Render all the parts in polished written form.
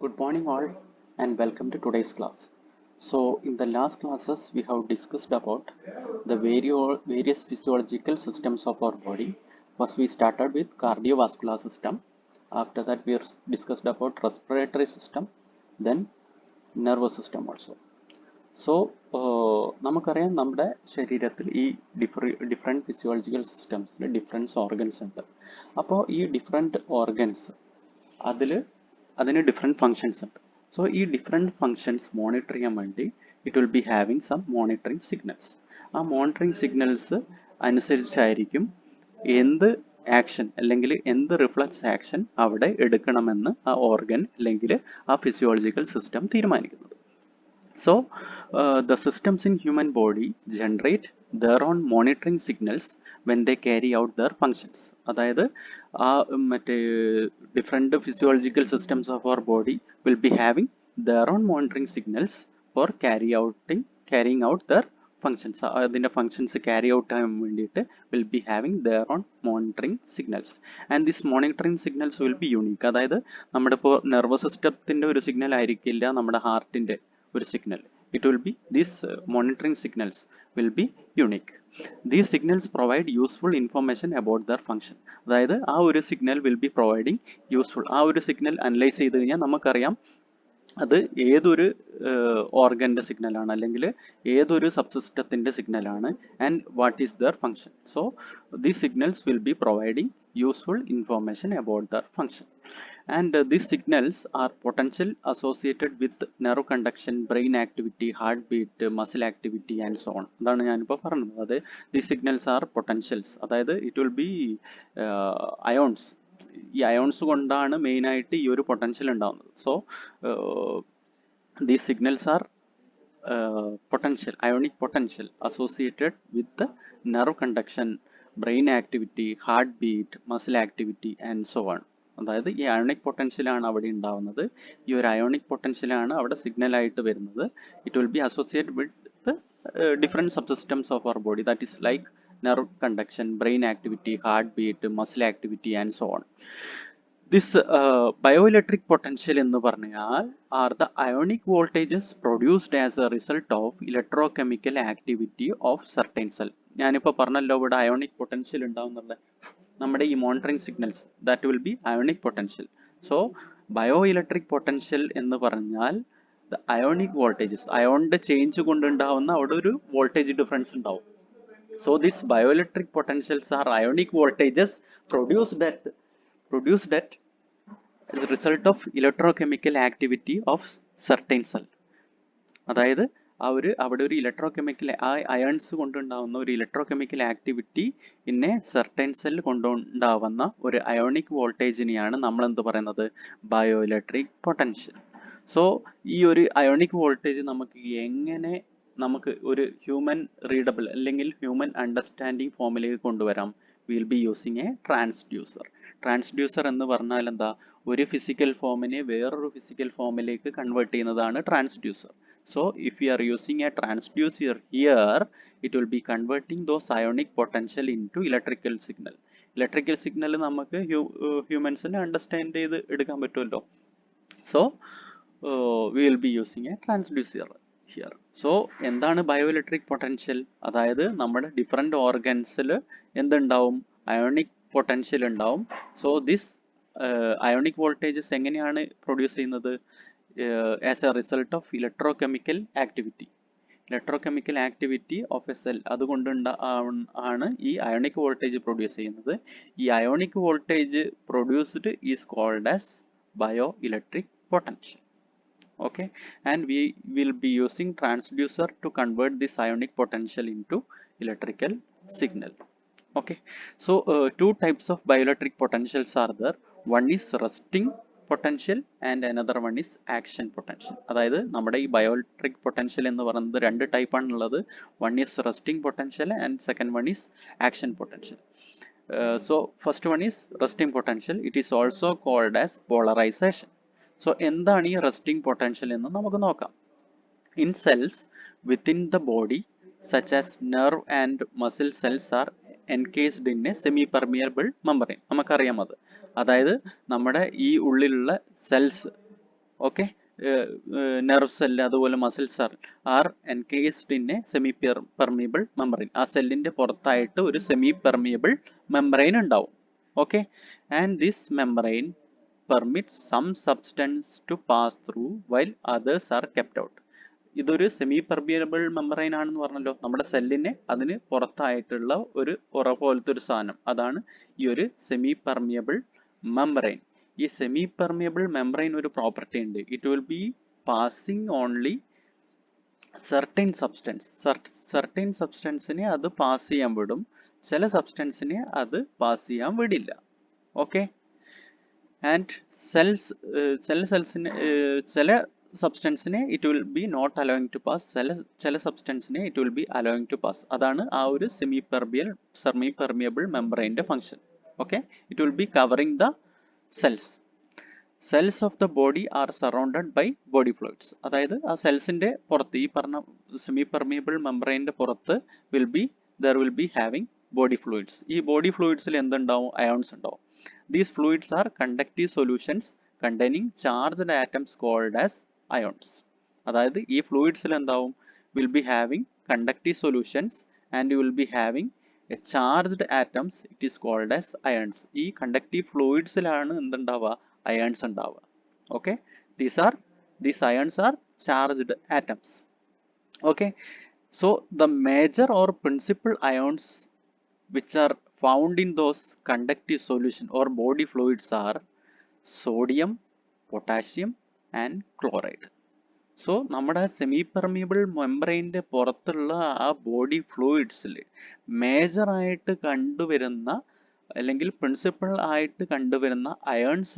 Good morning all and welcome to today's class. So in the last classes we have discussed about the various physiological systems of our body. First we started with cardiovascular system. After that we discussed about respiratory system, then nervous system also. So നമുക്കറിയാം നമ്മുടെ ശരീരത്തിൽ ഈ different physiological സിസ്റ്റംസിൽ difference organs ഉണ്ട്. അപ്പോൾ ഈ different organs അതിന് different functions ഉണ്ട്. സോ ഈ ഡിഫറെൻറ്റ് ഫങ്ഷൻസ് മോണിറ്റർ ചെയ്യാൻ വേണ്ടി it will be having some monitoring signals. ആ മോണിറ്ററിങ് സിഗ്നൽസ് അനുസരിച്ചായിരിക്കും എന്ത് ആക്ഷൻ അല്ലെങ്കിൽ എന്ത് റിഫ്ലക്സ് ആക്ഷൻ അവിടെ എടുക്കണമെന്ന് ആ ഓർഗൻ അല്ലെങ്കിൽ ആ ഫിസിയോളജിക്കൽ സിസ്റ്റം തീരുമാനിക്കുന്നത്. So, the systems in human body generate their own monitoring signals when they carry out their functions. അതായത് different physiological systems of our body will be having their own monitoring signals for carrying out their functions. അതിൻ്റെ functions carry out ചെയ്യാൻ വേണ്ടിയിട്ട് will be having their own monitoring signals. And this monitoring signals will be unique. അതായത് നമ്മുടെ ഇപ്പോൾ nervous സിസ്റ്റത്തിൻ്റെ ഒരു signal ആയിരിക്കില്ല നമ്മുടെ ഹാർട്ടിൻ്റെ ഒരു signal. It will be these monitoring signals will be unique. These signals provide useful information about their function. അതായത് ആ ഒരു signal will be providing useful. ആ ഒരു സിഗ്നൽ അനലൈസ് ചെയ്ത് കഴിഞ്ഞാൽ നമുക്കറിയാം അത് ഏതൊരു ഓർഗൻ്റെ സിഗ്നലാണ് അല്ലെങ്കിൽ ഏതൊരു സബ്സിസ്റ്റത്തിൻ്റെ സിഗ്നലാണ് and what is there function. So these signals will be providing useful information about there function. And these signals are potential associated with nerve conduction, brain activity, heartbeat, muscle activity and so on. അതാണ് ഞാനിപ്പോൾ പറഞ്ഞത്. അത് these signals are potentials. അതായത് it will be ions. ഈ ions കൊണ്ടാണ് മെയിനായിട്ട് ഈ ഒരു പൊട്ടൻഷ്യൽ ഉണ്ടാകുന്നത്. So these signals are potential, ionic potential associated with the nerve conduction, brain activity, heartbeat, muscle activity and so on. അതായത് ഈ അയോണിക് പൊട്ടൻഷ്യലാണ് അവിടെ ഉണ്ടാവുന്നത്. ഈ ഒരു അയോണിക് പൊട്ടൻഷ്യലാണ് അവിടെ സിഗ്നൽ ആയിട്ട് വരുന്നത്. It will be associated with different subsystems of our body, that is like nerve conduction, brain activity, heartbeat, muscle activity and so on. This bioelectric potential എന്ന് പറഞ്ഞാൽ are the ionic voltages produced as a result of electrochemical activity of certain cell. ഞാനിപ്പോൾ പറഞ്ഞല്ലോ ഇവിടെ ionic potential ഉണ്ടാവുന്നുള്ള നമ്മുടെ ഈ monitoring signals that will be ionic potential. So bio electric potential എന്ന് പറഞ്ഞാൽ the ionic voltages, അയോണിന്റെ change കൊണ്ടുണ്ടാവുന്ന അവിടെ ഒരു voltage difference ഉണ്ടാവും. So these bioelectric potentials are ionic voltages produced at as a result of electrochemical activity of certain cell. അതായത് അവിടെ ഒരു electrochemical ions കൊണ്ടുണ്ടാവുന്ന ഒരു electrochemical activity ഇന്നെ സർട്ടൻ സെൽ കൊണ്ടുണ്ടാവുന്ന ഒരു അയോണിക് വോൾട്ടേജിനെയാണ് നമ്മൾ എന്ത് പറയുന്നത്, ബയോ ഇലക്ട്രിക് പൊട്ടൻഷ്യൽ. സോ ഈ ഒരു അയോണിക് വോൾട്ടേജ് നമുക്ക് ഒരു ഹ്യൂമൻ റീഡബിൾ അല്ലെങ്കിൽ ഹ്യൂമൻ അണ്ടർസ്റ്റാൻഡിങ് ഫോമിലേക്ക് കൊണ്ടുവരാം. Will be using A transducer. Transducer എന്ന് പറഞ്ഞാൽ എന്താ, ഒരു ഫിസിക്കൽ ഫോമിനെ വേറൊരു ഫിസിക്കൽ ഫോമിലേക്ക് കൺവേർട്ട് ചെയ്യുന്നതാണ് transducer. So if we are using a transducer here, it will be converting those ionic potential into electrical signal. Electrical signal നമുക്ക് ഹ്യൂമൻസിന് അണ്ടർസ്റ്റാൻഡ് ചെയ്ത് എടുക്കാൻ പറ്റുമല്ലോ. So we will be using a transducer here. So എന്താണ് ബയോഇലക്ട്രിക് potential? അതായത് നമ്മുടെ different ഓർഗൻസിൽ എന്തുണ്ടാവും, ionic potential ഉണ്ടാവും. So this ionic voltages എങ്ങനെയാണ് പ്രൊഡ്യൂസ് ചെയ്യുന്നത്? As a result of electrochemical activity. Electrochemical activity of a cell ആണ് ഈ അയോണിക് വോൾട്ടേജ് പ്രൊഡ്യൂസ് ചെയ്യുന്നത്. ഈ ionic voltage produced is called as bioelectric potential. Okay, and we will be using transducer to convert this ionic potential into electrical signal. Okay, so two types of bioelectric potentials are there. One is resting potential and another one is action potential. അതായത് നമ്മുടെ ഈ ബയോഇലക്ട്രിക് potential എന്ന് പറയുന്നത് രണ്ട് ടൈപ്പാണ് ഉള്ളത്. One is resting potential and second one is action potential. So first one is resting potential. It is also called as polarisation. So എന്താണ് ഈ റെസ്റ്റിംഗ് പൊട്ടൻഷ്യൽ എന്ന് നമുക്ക് നോക്കാം. In cells within the body such as nerve and muscle cells are encased in a semi permeable membrane. നമുക്കറിയാം അത്. അതായത് നമ്മുടെ ഈ ഉള്ളിലുള്ള സെൽസ് ഓക്കെ. നെർവ് സെല്ല് അതുപോലെ muscle cell are encased in a semi permeable membrane. ആ സെല്ലിന്റെ പുറത്തായിട്ട് ഒരു സെമി പെർമിയബിൾ മെമ്പറൈൻ ഉണ്ടാവും. Okay. And this membrane permits some substance to pass through while others are kept out. ഇതൊരു semi permeable membrane ആണെന്ന് പറഞ്ഞല്ലോ. നമ്മുടെ സെല്ലിനെ അതിന് പുറത്തായിട്ടുള്ള ഒരു ഉറ പോലത്തെ ഒരു സാധനം, അതാണ് ഈ ഒരു സെമി പെർമിയബിൾ മെമ്പറൈൻ. ഈ സെമി പെർമിയബിൾ മെമ്പറൈൻ ഒരു പ്രോപ്പർട്ടി ഉണ്ട്. It will be passing only certain substance. Certain സബ്സ്റ്റൻസിനെ അത് പാസ് ചെയ്യാൻ വിടും, ചില സബ്സ്റ്റൻസിനെ അത് പാസ് ചെയ്യാൻ വിടില്ല. ഓക്കെ. ആൻഡ് ചില സബ്സ്റ്റൻസിനെ it will be not allowing to pass, ചില സബ്സ്റ്റൻസിനെ it will be allowing to pass. അതാണ് ആ ഒരു സെമി പെർമിയബിൾ മെമ്പറൈൻ്റെ function. Okay. It will be covering the cells of the body are surrounded by body fluids. അതായത് ആ സെൽസിന്റെ പുറത്ത്, ഈ പറഞ്ഞ സെമി പെർമിയബിൾ മെമ്പറൈൻ്റെ പുറത്ത് there will be having body fluids. ഈ ബോഡി ഫ്ലൂയിഡ്സിൽ എന്തുണ്ടാവും? അയോൺസ് ഉണ്ടാവും. These fluids are conductive solutions containing charged atoms called as ions. അതായത് ഈ ഫ്ലൂയിഡ്സിൽ എന്താവും? Will be having conductive solutions and you will be having a charged atoms. It is called as ions. ഈ conductive fluidsലാണ് എന്തുണ്ടാവുക? Ions ഉണ്ടാവുക. Okay. These ions are charged atoms. Okay. So the major or principal ions which are found in those conductive solution or body fluids are sodium, potassium and chloride. So നമ്മുടെ semi permeable മെമ്പറൈൻ്റെ പുറത്തുള്ള ആ body ഫ്ലൂയിഡ്സിൽ മേജറായിട്ട് കണ്ടുവരുന്ന അല്ലെങ്കിൽ principal ആയിട്ട് കണ്ടുവരുന്ന ions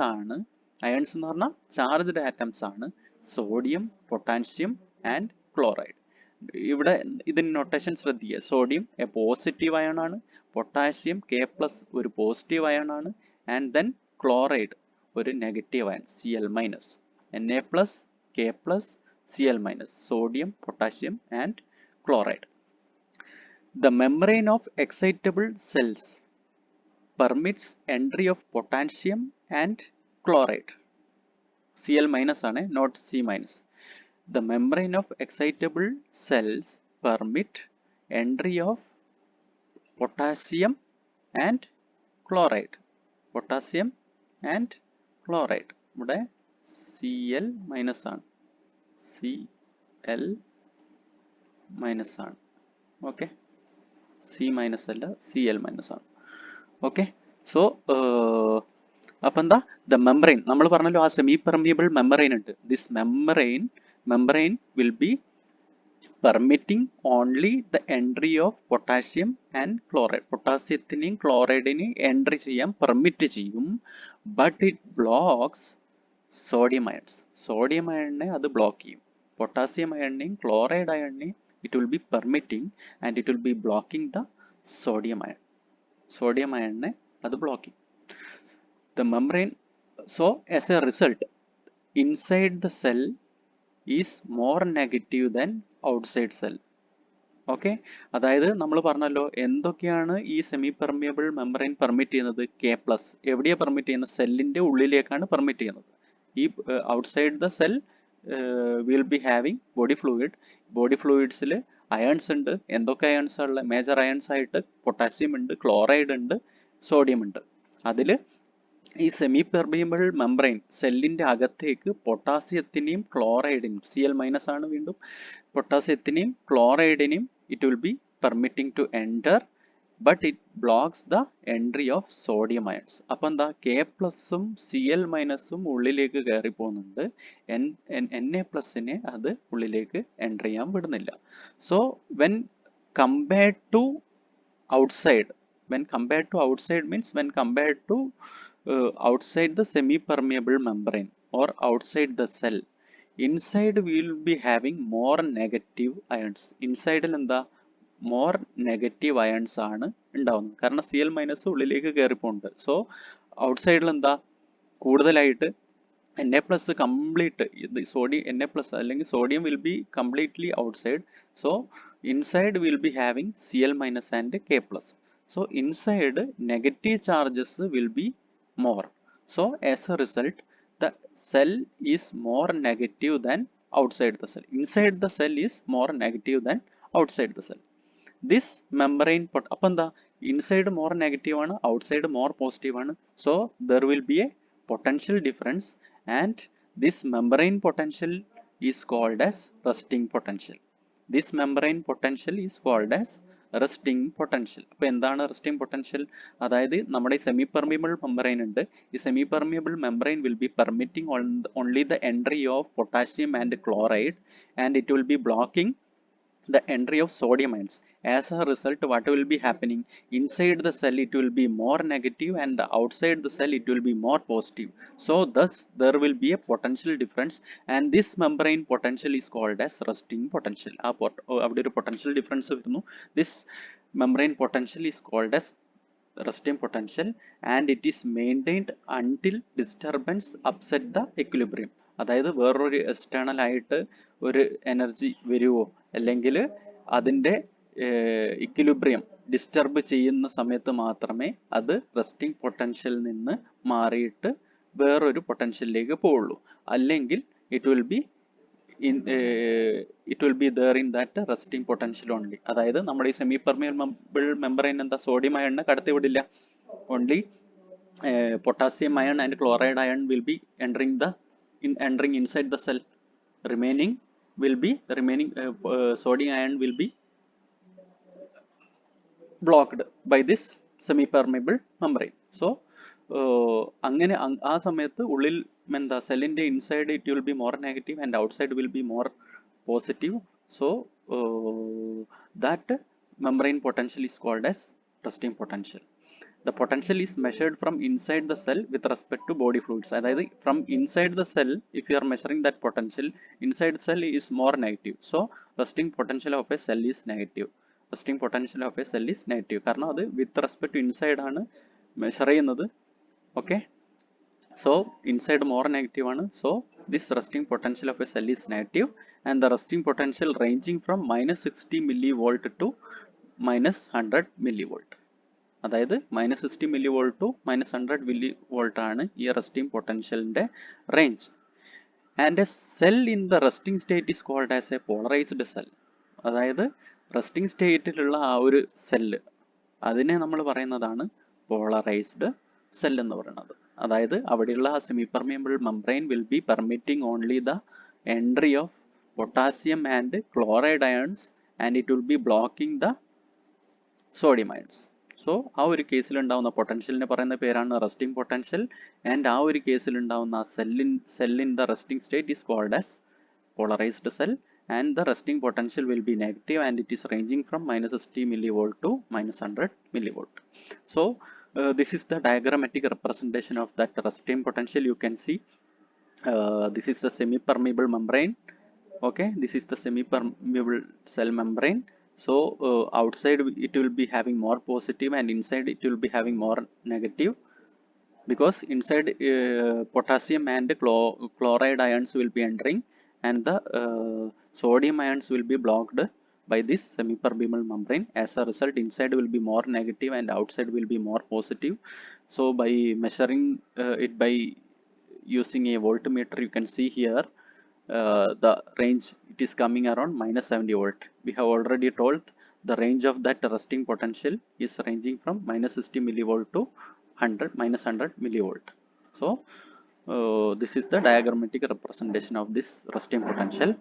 എന്ന് പറഞ്ഞാൽ charged atoms ആണ് സോഡിയം, പൊട്ടാസ്യം ആൻഡ് ക്ലോറൈഡ്. ഇവിടെ ഇതിന് നൊട്ടേഷൻ ശ്രദ്ധിക്കുക. സോഡിയം എ പോസിറ്റീവ് അയൺ ആണ്, പൊട്ടാസ്യം K+ ഒരു പോസിറ്റീവ് അയൺ ആണ്, ആൻഡ് ദെൻ ക്ലോറൈഡ് ഒരു negative iron Cl-, Na+, K+, Cl-, sodium, potassium and chloride. The membrane of excitable cells permits entry of potassium and chloride. Cl- ആണ്, not C-. The membrane of excitable cells permit entry of potassium and chloride. Potassium and chloride. ഇവിടെ Cl- ആണ്, Cl- ആണ്. Okay. C- അല്ല, Cl- ആണ്. Okay. So അപ്പം എന്താ? The membrane നമ്മൾ പറഞ്ഞല്ലോ, ആ സെമി പെർമിയബിൾ മെമ്പറൈൻ ഉണ്ട്. This membrane will be permitting only the entry of potassium and chloride. പൊട്ടാസ്യത്തിനെയും ക്ലോറൈഡിനെയും എൻട്രി ചെയ്യാൻ പെർമിറ്റ് ചെയ്യും. But it blocks sodium ions. Sodium അയണിനെ അത് ബ്ലോക്ക് ചെയ്യും. പൊട്ടാസ്യം അയണിനെയും ക്ലോറൈഡ് അയണിനെയും it will be permitting and it will be blocking the sodium ion. Sodium അയണിനെ അത് ബ്ലോക്ക് ചെയ്യും. The membrane, so as a result, inside the cell is more negative than outside cell. Okay. അതായത് നമ്മൾ പറഞ്ഞല്ലോ എന്തൊക്കെയാണ് ഈ semi permeable membrane permit ചെയ്യുന്നത്? K+. എവിടെയാണ് പെർമിറ്റ് ചെയ്യുന്നത്? സെല്ലിന്റെ ഉള്ളിലേക്കാണ് പെർമിറ്റ് ചെയ്യുന്നത്. ഈ outside the cell will be having body fluid. Body ഫ്ലൂയിഡ്സിൽ അയൺസ് ഉണ്ട്. എന്തൊക്കെ അയൺസ് ഉള്ള? മേജർ അയൺസ് ആയിട്ട് പൊട്ടാസ്യം ഉണ്ട്, ക്ലോറൈഡ് ഉണ്ട്, സോഡിയം ഉണ്ട്. അതിൽ ഈ സെമി പെർമിയബിൾ മെമ്പറൈൻ സെല്ലിന്റെ അകത്തേക്ക് പൊട്ടാസ്യത്തിനെയും ക്ലോറൈഡിനെയും Cl- ആണ് വീണ്ടും, പൊട്ടാസ്യത്തിനെയും ക്ലോറൈഡിനെയും it will be permitting to enter, but it blocks the entry of sodium ions. അപ്പം എന്താ? K+ഉം Cl- ഉള്ളിലേക്ക് കയറി പോകുന്നുണ്ട്, Na+നെ അത് ഉള്ളിലേക്ക് എൻറ്റർ ചെയ്യാൻ വിടുന്നില്ല. So when compared to outside, means when compared to outside the semi-permeable membrane or outside the cell, inside we will be having more negative ions. Inside എന്താ? more negative ions ആണ് ഉണ്ടാവുന്നത്. കാരണം Cl- ഉള്ളിലേക്ക് കയറി പോകുന്നുണ്ട്. So ഔട്ട്സൈഡിൽ എന്താ? കൂടുതലായിട്ട് Na+ complete sodium, Na+ അല്ലെങ്കിൽ sodium will be completely outside. So inside we will be having Cl- and K+. So inside negative charges will be more. So as a result, the cell is more negative than outside the cell. Inside the cell is more negative than outside the cell. This membrane അപ്പം എന്താ, inside more negative ആണ്, outside more positive ആണ്. So there will be a potential difference, and this membrane potential is called as resting potential. This membrane potential is called as resting potential. അപ്പോൾ എന്താണ് resting potential? അതായത് നമ്മുടെ semi permeable membrane ഉണ്ട്. ഈ semi permeable membrane will be permitting only the entry of potassium and chloride, and it will be blocking the entry of sodium ions. As a result, what will be happening? Inside the cell it will be more negative, and outside the cell it will be more positive. So thus there will be a potential difference, and this membrane potential is called as resting potential. അവിടെ ഒരു potential difference വരുന്നു. This membrane potential is called as resting potential, and it is maintained until disturbance upset the equilibrium. അതായത് വേറൊരു external ആയിട്ട് ഒരു energy വരുവോ അല്ലെങ്കിൽ അതിൻ്റെ ഇക്വിലിബ്രിയം ഡിസ്റ്റർബ് ചെയ്യുന്ന സമയത്ത് മാത്രമേ അത് റെസ്റ്റിംഗ് പൊട്ടൻഷ്യൽ നിന്ന് മാറിയിട്ട് വേറൊരു പൊട്ടൻഷ്യലിലേക്ക് പോവുള്ളൂ. അല്ലെങ്കിൽ it will be there in that resting potential only. അതായത് നമ്മുടെ ഈ സെമി പെർമിയബിൾ മെമ്പറൈൻ എന്താ, സോഡിയം അയണിനെ കടത്തിവിടില്ല. Only potassium ion and chloride ion will be entering inside the cell. Remaining sodium ion will be blocked by this semi permeable membrane. So അങ്ങനെ ആ സമയത്ത് ഉള്ളിൽ എന്താ, സെല്ലിന്റെ inside it will be more negative and outside will be more positive. So that membrane potential is called as resting potential. The potential is measured from inside the cell with respect to body fluids. അതായത് from inside the cell, if you are measuring that potential, inside cell is more negative. So resting potential of a cell is negative. Resting potential of a cell is negative. കാരണം അത് with respect to inside ആണ് measure ചെയ്യുന്നത്. Okay. So inside more negative ആണ്. So this resting potential of a cell is negative, and the resting potential ranging from -60 millivolt to -100 millivolt. അതായത് -60 millivolt to -100 millivolt ആണ് ഈ resting പൊട്ടൻഷ്യലിന്റെ range. And a cell in the resting state is called as a polarised cell. അതായത് resting സ്റ്റേറ്റിലുള്ള ആ ഒരു cell, അതിനെ നമ്മൾ പറയുന്നതാണ് പോളറൈസ്ഡ് സെൽ എന്ന് പറയുന്നത്. അതായത് അവിടെയുള്ള ആ semi permeable membrane will be permitting only the entry of potassium and chloride ions, and it will be blocking the sodium ions. So ആ ഒരു കേസിൽ ഉണ്ടാവുന്ന പൊട്ടൻഷ്യലിനെ പറയുന്ന പേരാണ് റെസ്റ്റിംഗ് പൊട്ടൻഷ്യൽ, ആൻഡ് ആ ഒരു കേസിൽ ഉണ്ടാവുന്ന cell in the resting state is called as polarized cell, and the resting potential will be negative, and it is ranging from -60 millivolt to -100 millivolt. So this is the diagrammatic representation of that resting potential. You can see this is the semi-permeable membrane. Okay, this is the semi-permeable cell membrane. So outside it will be having more positive, and inside it will be having more negative, because inside potassium and chloride ions will be entering, and the sodium ions will be blocked by this semi-permeable membrane. As a result, inside will be more negative and outside will be more positive. So by measuring it by using a voltmeter, you can see here the range, it is coming around -70 volt. We have already told the range of that resting potential is ranging from -60 millivolt to -100 millivolt. So this is the diagrammatic representation of this resting potential.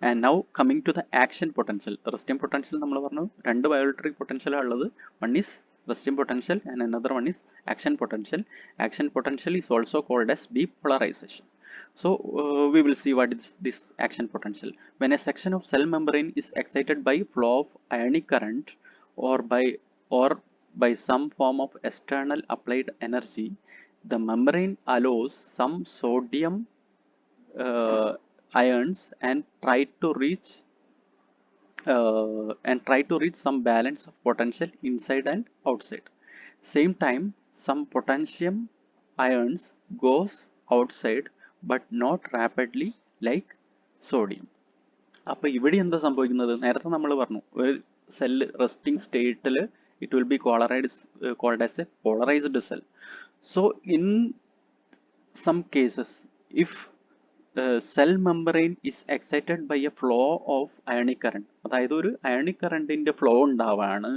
And now coming to the action potential. Resting potential നമ്മൾ പറഞ്ഞു രണ്ട് ബയോഇലക്ട്രിക് potential ഉള്ളത്. One is resting potential and another one is action potential. Action potential is also called as depolarization. So we will see what is this action potential. When a section of cell membrane is excited by flow of ionic current or by some form of external applied energy, the membrane allows some sodium ions and try to reach some balance of potential inside and outside. Same time, some potassium ions goes outside, but not rapidly like sodium. അപ്പോൾ ഇവിടെ എന്താ സംഭവിക്കുന്നത്? നേരത്തെ നമ്മൾ പറഞ്ഞു ഒരു cell resting സ്റ്റേറ്റിൽ it will be called as a polarized cell. So in some cases, if cell membrane is excited by a flow of ionic current, അതായത് ഒരു അയോണിക് കറണ്ടിന്റെ ഫ്ലോ ഉണ്ടാവുകയാണ്,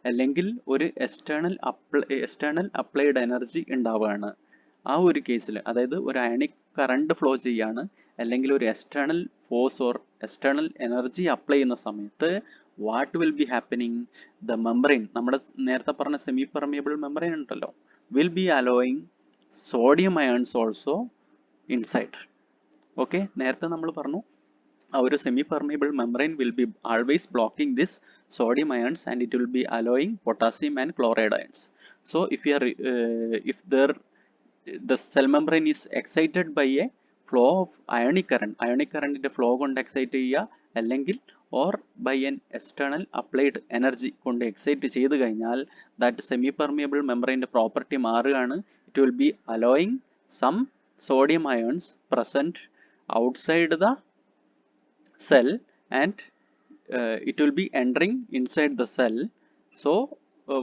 അല്ലെങ്കിൽ ഒരു എക്സ്റ്റേണൽ അപ്ലൈഡ് എനർജി ഉണ്ടാവുകയാണ്. ആ ഒരു കേസിൽ, അതായത് ഒരു അയോണിക് കറണ്ട് ഫ്ലോ ചെയ്യാണ്, അല്ലെങ്കിൽ ഒരു external force or external energy apply ചെയ്യുന്ന സമയത്ത് what will be happening, the membrane, നമ്മുടെ നേരത്തെ പറഞ്ഞ സെമി പെർമിയബിൾ മെംബ്രെയിൻ ഉണ്ടല്ലോ, will be allowing sodium ions also inside. Okay, നേരത്തെ നമ്മൾ പറഞ്ഞു ആ ഒരു semi permeable membrane will be always blocking this sodium ions and it will be alloying potassium and chloride ions. So if the cell membrane is excited by a flow of ionic current ന്റെ flow കൊണ്ട് excite ചെയ്യുക, അല്ലെങ്കിൽ or by an external applied energy കൊണ്ട് excite ചെയ്ത് കഴിഞ്ഞാൽ that semi permeable membrane property മാറുകയാണ്. It will be allowing some sodium ions present outside the cell and it will be entering inside the cell. So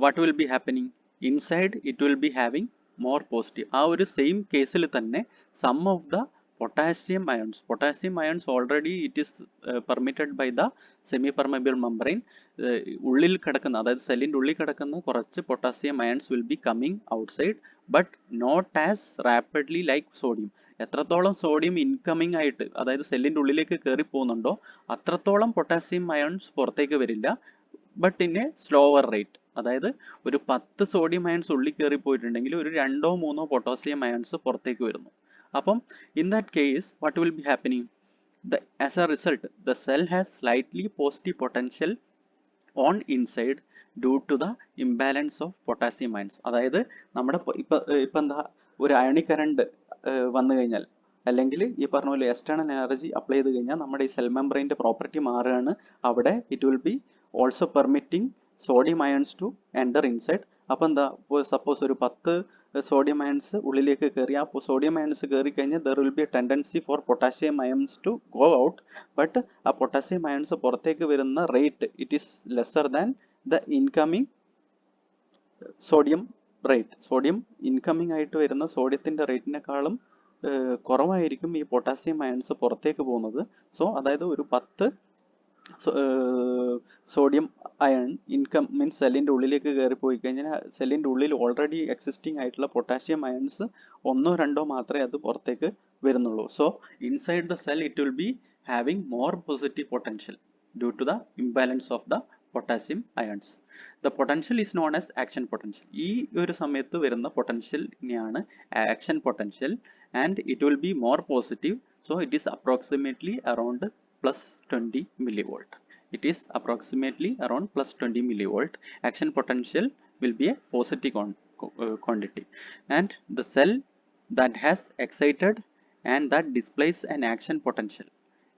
what will be happening inside, it will be having more positive. ആ ഒരു same കേസിൽ തന്നെ some of the potassium ions already it is permitted by the semi permeable membrane. ഉള്ളിൽ കിടക്കുന്ന, അതായത് സെല്ലിൻ്റെ ഉള്ളിൽ കിടക്കുന്ന കുറച്ച് potassium ions will be coming outside but not as rapidly like sodium. എത്രത്തോളം സോഡിയം ഇൻകമിങ് ആയിട്ട്, അതായത് സെല്ലിൻ്റെ ഉള്ളിലേക്ക് കയറി പോകുന്നുണ്ടോ അത്രത്തോളം പൊട്ടാസ്യം അയൺസ് പുറത്തേക്ക് വരില്ല, but in A slower rate. അതായത് ഒരു 10 സോഡിയം അയൺസ് ഉള്ളിൽ കയറി പോയിട്ടുണ്ടെങ്കിൽ ഒരു 2 or 3 പൊട്ടാസ്യം അയൺസ് പുറത്തേക്ക് വരുന്നു. അപ്പം in that case what will be happening, as a result the cell has slightly positive potential on inside due to the imbalance of potassium ions. അതായത് നമ്മുടെ ഇപ്പം എന്താ, ഒരു അയോണിക് കറണ്ട് വന്നു കഴിഞ്ഞാൽ, അല്ലെങ്കിൽ ഈ പറഞ്ഞ പോലെ എക്സ്റ്റേണൽ എനർജി അപ്ലൈ ചെയ്ത് കഴിഞ്ഞാൽ നമ്മുടെ ഈ സെൽ മെംബ്രെയിൻ്റെ പ്രോപ്പർട്ടി മാറുകയാണ്. അവിടെ it will be also permitting sodium ions to enter inside. അപ്പോൾ എന്താ, സപ്പോസ് ഒരു 10 സോഡിയം അയൺസ് ഉള്ളിലേക്ക് കയറി, ആ സോഡിയം അയൺസ് കയറി കഴിഞ്ഞാൽ there will be a tendency for potassium ions to go out, but ആ പൊട്ടാസ്യം അയൺസ് പുറത്തേക്ക് വരുന്ന rate it is lesser than the incoming sodium rate. Sodium incoming ആയിട്ട് വരുന്ന സോഡിയത്തിൻ്റെ റേറ്റിനേക്കാളും കുറവായിരിക്കും ഈ പൊട്ടാസ്യം അയൺസ് പുറത്തേക്ക് പോകുന്നത്. സോ അതായത് ഒരു 10 സോഡിയം അയൺ ഇൻകം മീൻസ് സെല്ലിൻ്റെ ഉള്ളിലേക്ക് കയറി പോയി കഴിഞ്ഞാൽ സെല്ലിൻ്റെ ഉള്ളിൽ ഓൾറെഡി എക്സിസ്റ്റിംഗ് ആയിട്ടുള്ള പൊട്ടാസ്യം അയൺസ് 1 or 2 മാത്രമേ അത് പുറത്തേക്ക് വരുന്നുള്ളൂ. So inside the cell it will be having more positive potential due to the imbalance of the potassium ions. The potential is known as action potential. ഈ ഒരു സമയത്ത് വരുന്ന പൊട്ടൻഷ്യലിനെയാണ് action potential, and it will be more positive. So it is approximately around +20 millivolt. It is approximately around +20 millivolt. Action potential will be a positive quantity, and the cell that has excited and that displays an action potential,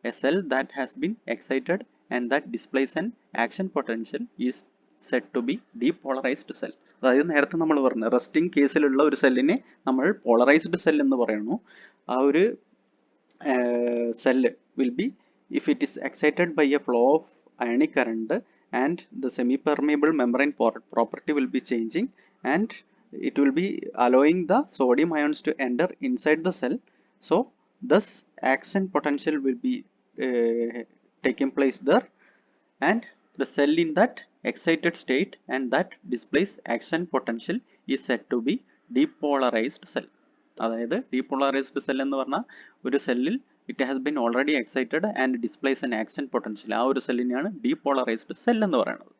a cell that has been excited and that displays an action potential is said to be depolarized cell. അതായത് നേരത്തെ നമ്മൾ പറഞ്ഞു resting കേസിലുള്ള ഒരു സെല്ലിനെ നമ്മൾ polarised cell എന്ന് പറയുന്നു. ആ ഒരു cell will be, if it is excited by a flow of ionic current and the semi-permeable membrane property will be changing and it will be allowing the sodium ions to enter inside the cell. So thus action potential will be taking place there, and the cell in that excited state and that displays action potential is said to be depolarized cell. അതായത് depolarized cell എന്ന് പറഞ്ഞാൽ ഒരു സെല്ലിൽ it has been already excited and displace an action potential, ആ ഒരു സെല്ലിനെയാണ് depolarized cell എന്ന് പറയുന്നത്.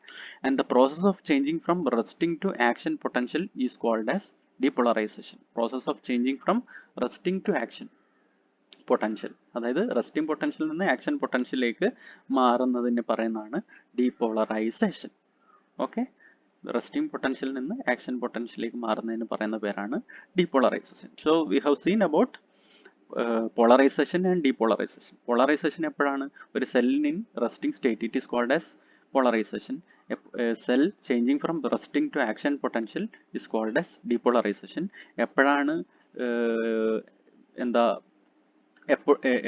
And the process of changing from resting to action potential is called as depolarization. Process of changing from resting to action potential, അതായത് resting potential നിന്ന് action പൊട്ടൻഷ്യലിലേക്ക് മാറുന്നതിന് പറയുന്നതാണ് ഡീപോളറൈസേഷൻ. ഓക്കെ, റെസ്റ്റിംഗ് പൊട്ടൻഷ്യലിൽ നിന്ന് ആക്ഷൻ പൊട്ടൻഷ്യലിലേക്ക് മാറുന്നതിന് പറയുന്ന പേരാണ് depolarization. So we have seen about polarization and depolarization. Polarization എപ്പോഴാണ്, ഒരു സെല്ലിൻ in resting state, it is called as polarization. Cell changing from resting to action potential is called as depolarization. എപ്പോഴാണ്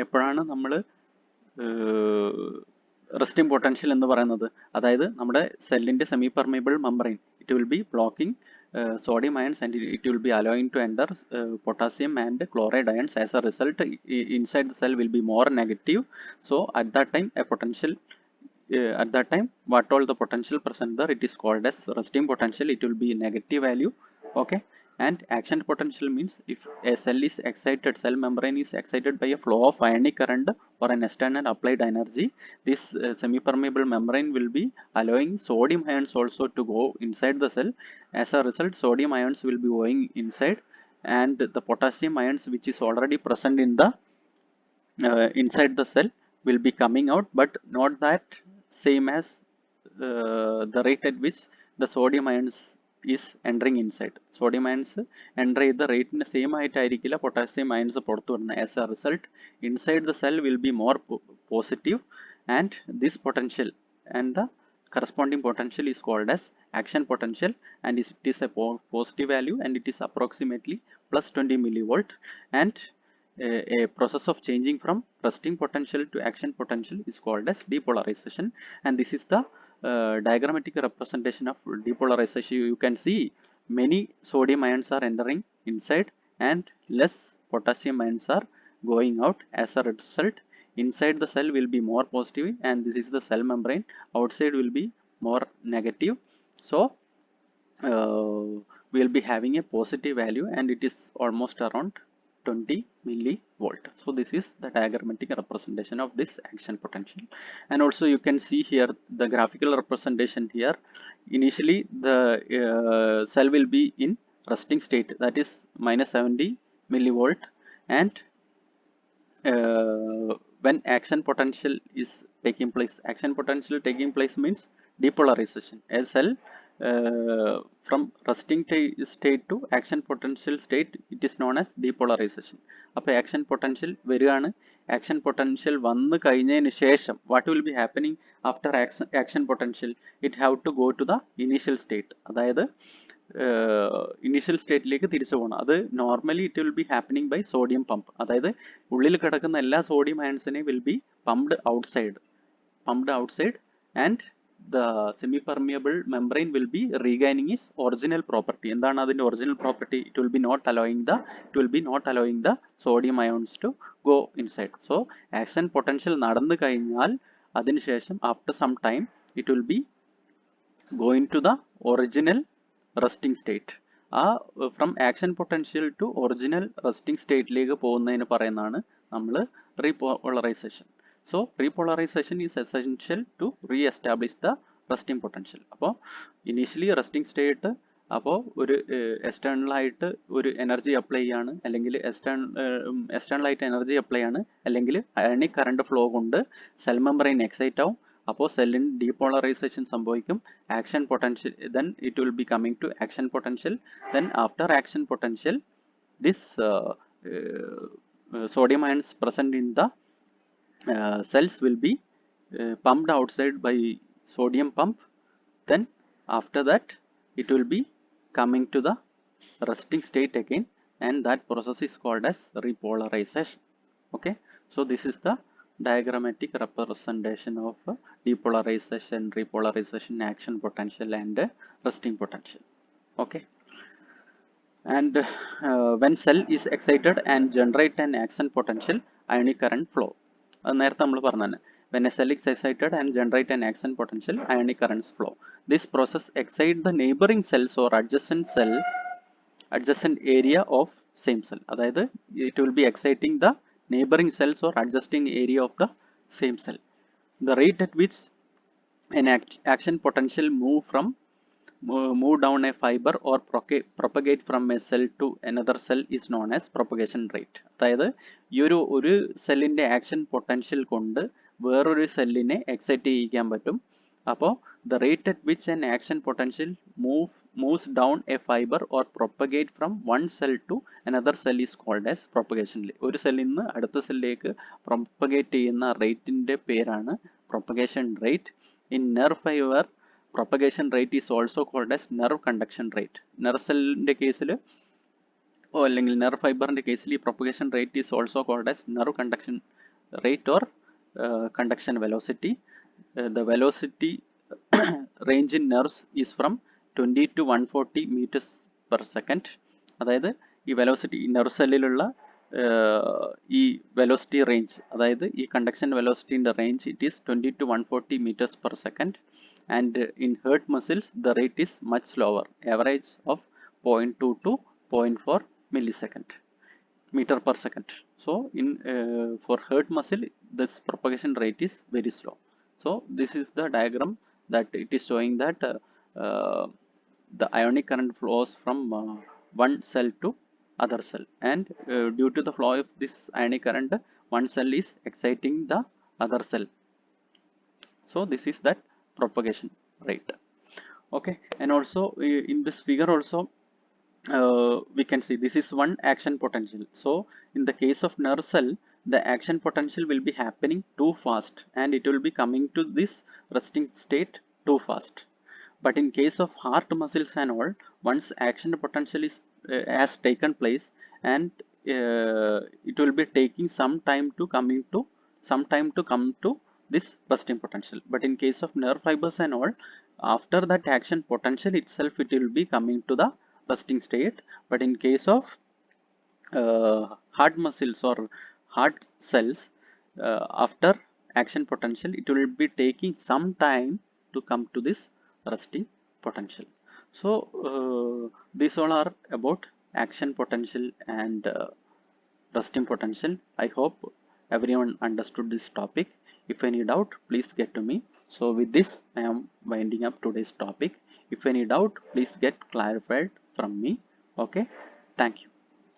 എപ്പോഴാണ് നമ്മൾ റെസ്റ്റിംഗ് പൊട്ടൻഷ്യൽ എന്ന് പറയുന്നത്, അതായത് നമ്മുടെ സെല്ലിൻ്റെ semi permeable membrane it will be blocking sodium ions, and it will be allowing to enter potassium and chloride ions. As a result, inside the cell will be more negative. So at that time a potential what all the potential present there, it is called as resting potential. It will be negative value. Okay. And action potential means if a cell is excited, cell membrane is excited by a flow of ionic current or an external applied energy, this semi-permeable membrane will be allowing sodium ions also to go inside the cell. As a result, sodium ions will be going inside, and the potassium ions which is already present in the inside the cell will be coming out, but not that same as the rate at which the sodium ions is entering inside. Sodium ions enter the rate in the same ആയിട്ടായിരിക്കില്ല potassium ions പുറത്തു വരുന്നത്. As a result, inside the cell will be more positive, and this potential and the corresponding potential is called as action potential, and it is a positive value, and it is approximately plus 20 millivolt. And a process of changing from resting potential to action potential is called as depolarization. And this is the diagrammatic representation of depolarization. You can see many sodium ions are entering inside and less potassium ions are going out. As a result, inside the cell will be more positive, and this is the cell membrane. Outside will be more negative. So we will be having a positive value, and it is almost around 20 millivolt. So this is the diagrammatic representation of this action potential. And also you can see here the graphical representation here. Initially the cell will be in resting state, that is minus 70 millivolt, and when action potential is taking place, action potential taking place means depolarization. A cell from resting state to action potential state, it is known as depolarization. അപ്പോൾ action potential വരികയാണ്. Action potential വന്നു കഴിഞ്ഞതിന് ശേഷം what will be happening after action potential? It have to go to the initial state. അതായത് initial സ്റ്റേറ്റിലേക്ക് തിരിച്ചു പോകണം. അത് normally it will be happening by sodium pump. അതായത് ഉള്ളിൽ കിടക്കുന്ന എല്ലാ സോഡിയം അയൺസിനെ will be pumped outside, and the semi-permeable membrane will be regaining its original property. എന്താണ് അതിന്റെ original property? it will be not allowing the sodium ions to go inside. So action potential നടന്നു കഴിഞ്ഞാൽ അതിനുശേഷം after some time it will be going to the original resting state. From action potential to original resting സ്റ്റേറ്റിലേക്ക് പോകുന്നതിന് പറയുന്നതാണ് നമ്മൾ repolarization. So repolarization is essential to re-establish the resting potential. അപ്പോൾ initially resting state, അപ്പോൾ ഒരു external ആയിട്ട് ഒരു energy apply ചെയ്യാണ്, അല്ലെങ്കിൽ എക്സ്റ്റേണൽ ആയിട്ട് എനർജി അപ്ലൈ ആണ്, അല്ലെങ്കിൽ അയണിക് കറണ്ട് ഫ്ലോ കൊണ്ട് സെൽ മെമ്പറൈൻ എക്സൈറ്റ് ആവും. അപ്പോൾ സെല്ലിന് ഡീപോളറൈസേഷൻ സംഭവിക്കും. Action potential, then it will be coming to action potential. Then after action potential, this sodium ions present in the cells will be pumped outside by sodium pump. Then after that it will be coming to the resting state again, and that process is called as repolarization. Okay, so this is the diagrammatic representation of depolarization, repolarization, action potential, and resting potential. Okay, and when cell is excited and generate an action potential, ionic current flow. നേരത്തെ നമ്മൾ പറഞ്ഞതാണ്, when a cell is excited and generate an action potential, ionic currents flow. This process excite the neighboring cells or adjacent area of same cell. അതായത് it will be exciting the neighboring cells or adjacent area of the same cell. The rate at which an action potential move down a fiber or propagate from a cell to another cell is known as propagation rate. അതായത് ഈ ഒരു സെല്ലിന്റെ action potential കൊണ്ട് വേറൊരു സെല്ലിനെ excite ചെയ്യിക്കാൻ പറ്റും. അപ്പോൾ the rate at which an action potential moves down a fiber or propagate from one cell to another cell is called as propagation. ഒരു സെല്ലിൽ നിന്ന് അടുത്ത സെല്ലിലേക്ക് propagate ചെയ്യുന്ന റേറ്റിന്റെ പേരാണ് propagation rate. In nerve fiber, propagation rate is also called as nerve conduction rate. nerve cellന്റെ കേസിൽ അല്ലെങ്കിൽ nerve fiberന്റെ കേസിൽ ഈ propagation rate is also called as nerve conduction rate or conduction velocity. The velocity range in nerves is from 20 to 140 meters per second. അതായത് ഈ velocity ഈ nerve സെല്ലിലുള്ള ഈ velocity range, അതായത് ഈ കണ്ടക്ഷൻ വെലോസിറ്റിൻ്റെ range it is 20 to 140 meters per second, and in heart muscles the rate is much slower, average of 0.2 to 0.4 millisecond meter per second. So in for heart muscle this propagation rate is very slow. So this is the diagram that it is showing that uh, the ionic current flows from one cell to other cell, and due to the flow of this ionic current one cell is exciting the other cell. So this is that propagation rate. Okay, and also in this figure also we can see this is one action potential. So in the case of nerve cell, the action potential will be happening too fast and it will be coming to this resting state too fast. But in case of heart muscles and all, once action potential is has taken place, and it will be taking some time to come to this resting potential. But in case of nerve fibers and all, after that action potential itself it will be coming to the resting state. But in case of heart muscles or heart cells, after action potential it will be taking some time to come to this resting potential. So these all are about action potential and resting potential. I hope everyone understood this topic. If any doubt, please get to me. So with this I am winding up today's topic. If any doubt, please get clarified from me. Okay, thank you.